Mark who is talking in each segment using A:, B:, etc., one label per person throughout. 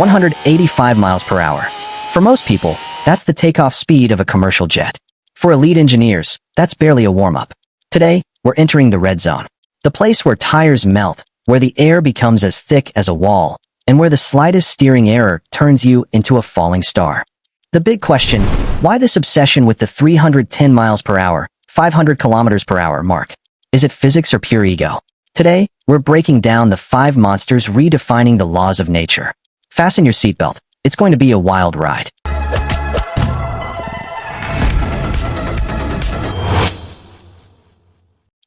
A: 185 miles per hour. For most people, that's the takeoff speed of a commercial jet. For elite engineers, that's barely a warm-up. Today, we're entering the red zone. The place where tires melt, where the air becomes as thick as a wall, and where the slightest steering error turns you into a falling star. The big question, why this obsession with the 310 miles per hour, 500 kilometers per hour mark? Is it physics or pure ego? Today, we're breaking down the 5 monsters redefining the laws of nature. Fasten your seatbelt. It's going to be a wild ride.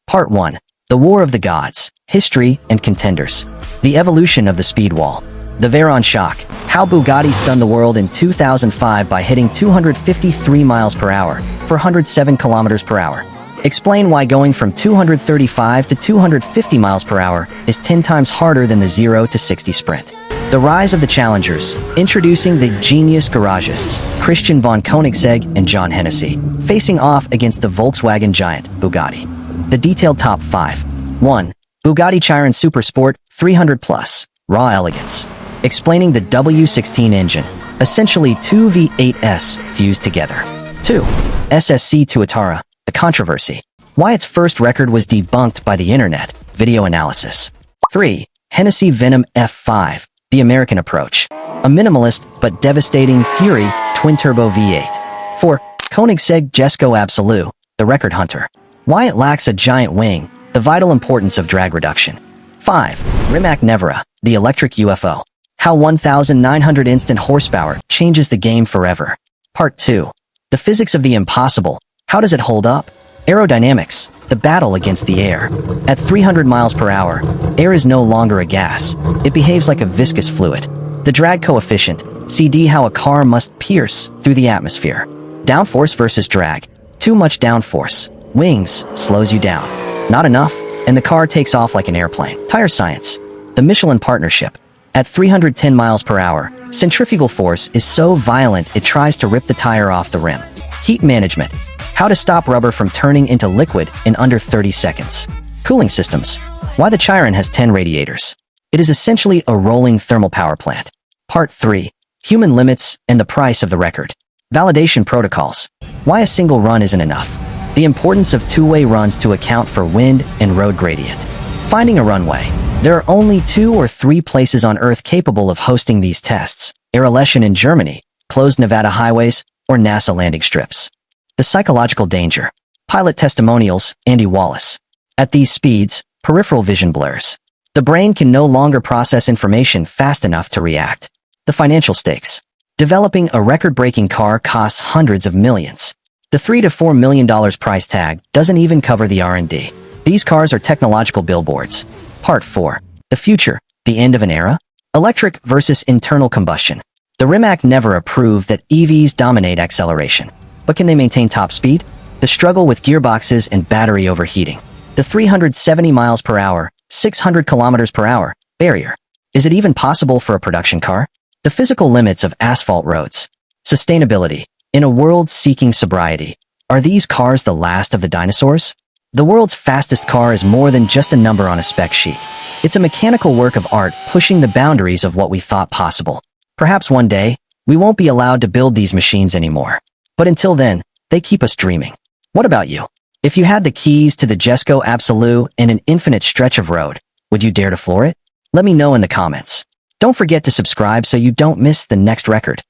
A: Part 1. The War of the Gods. History and Contenders. The Evolution of the Speed Wall. The Veyron Shock. How Bugatti stunned the world in 2005 by hitting 253 miles per hour for 107 kilometers per hour. Explain why going from 235 to 250 miles per hour is 10 times harder than the 0 to 60 sprint. The Rise of the Challengers. Introducing the genius garagists, Christian von Koenigsegg and John Hennessy, facing off against the Volkswagen giant, Bugatti. The detailed top 5. 1. Bugatti Chiron Supersport 300+, raw elegance. Explaining the W16 engine, essentially 2 V8s fused together. 2. SSC Tuatara, the controversy. Why its first record was debunked by the internet, video analysis. 3. Hennessy Venom F5, the American approach. A minimalist but devastating Fury twin-turbo V8. 4. Koenigsegg Jesko Absolute, the record hunter. Why it lacks a giant wing, the vital importance of drag reduction. 5. Rimac Nevera, the electric UFO. How 1,900 instant horsepower changes the game forever. Part 2. The physics of the impossible. How does it hold up? Aerodynamics, the battle against the air. At 300 miles per hour, air is no longer a gas. It behaves like a viscous fluid. The drag coefficient, CD how a car must pierce through the atmosphere. Downforce versus drag. Too much downforce. Wings slows you down. Not enough, and the car takes off like an airplane. Tire science. The Michelin partnership. At 310 miles per hour, centrifugal force is so violent it tries to rip the tire off the rim. Heat management. How to stop rubber from turning into liquid in under 30 seconds. Cooling systems. Why the Chiron has 10 radiators. It is essentially a rolling thermal power plant. Part 3. Human limits and the price of the record. Validation protocols. Why a single run isn't enough. The importance of two-way runs to account for wind and road gradient. Finding a runway. There are only 2 or 3 places on Earth capable of hosting these tests. Aerolation in Germany, closed Nevada highways, or NASA landing strips. The psychological danger. Pilot testimonials, Andy Wallace. At these speeds, peripheral vision blurs. The brain can no longer process information fast enough to react. The financial stakes. Developing a record-breaking car costs hundreds of millions. The $3 to $4 million price tag doesn't even cover the R&D. These cars are technological billboards. Part 4. The future. The end of an era? Electric versus internal combustion. The Rimac Nevera proved that EVs dominate acceleration. But can they maintain top speed? The struggle with gearboxes and battery overheating. The 370 miles per hour, 600 kilometers per hour barrier. Is it even possible for a production car? The physical limits of asphalt roads. Sustainability. In a world seeking sobriety, are these cars the last of the dinosaurs? The world's fastest car is more than just a number on a spec sheet. It's a mechanical work of art pushing the boundaries of what we thought possible. Perhaps one day, we won't be allowed to build these machines anymore. But until then, they keep us dreaming. What about you? If you had the keys to the Jesko Absolute and an infinite stretch of road, would you dare to floor it? Let me know in the comments. Don't forget to subscribe so you don't miss the next record.